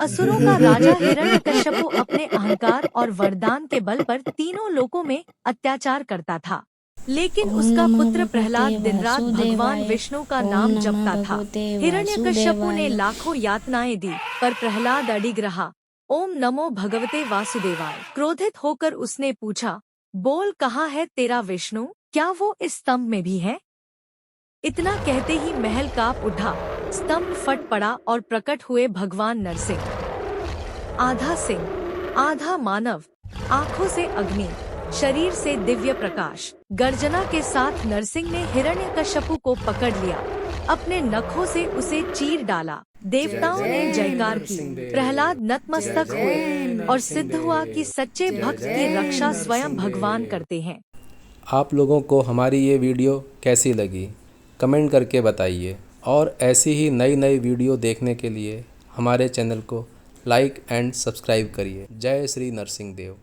असुरों का राजा हिरण्यकश्यपु अपने अहंकार और वरदान के बल पर तीनों लोकों में अत्याचार करता था। लेकिन ओम उसका नमो पुत्र भगवते प्रहलाद दिनरात भगवान वासुदेवाय। विष्णु का ओम नाम नमः जपता था। भगवते हिरण्यकश्यपु ने वासुदेवाय। लाखों यातनाएं दी, पर प्रहलाद अडिग रहा। ओम नमो भगवते वासुदेवाय। क्रोधित होकर उसने पूछा, बोल कहाँ है तेरा विष्णु? क्या वो इस स्तंभ में भी है? इतना कहते ही महल कांप उठा, स्तंभ फट पड़ा और प्रकट हुए भगवान नरसिंह। आधा सिंह, आधा मानव, आंखों से अग्नि, शरीर से दिव्य प्रकाश। गर्जना के साथ नरसिंह ने हिरण्यकश्यपु को पकड़ लिया, अपने नखों से उसे चीर डाला। देवताओं ने जयकार की, प्रहलाद नतमस्तक हुए और सिद्ध हुआ कि सच्चे भक्त की रक्षा स्वयं भगवान करते हैं। आप लोगों को हमारी ये वीडियो कैसी लगी कमेंट करके बताइए, और ऐसी ही नई नई वीडियो देखने के लिए हमारे चैनल को लाइक एंड सब्सक्राइब करिए। जय श्री नरसिंह देव।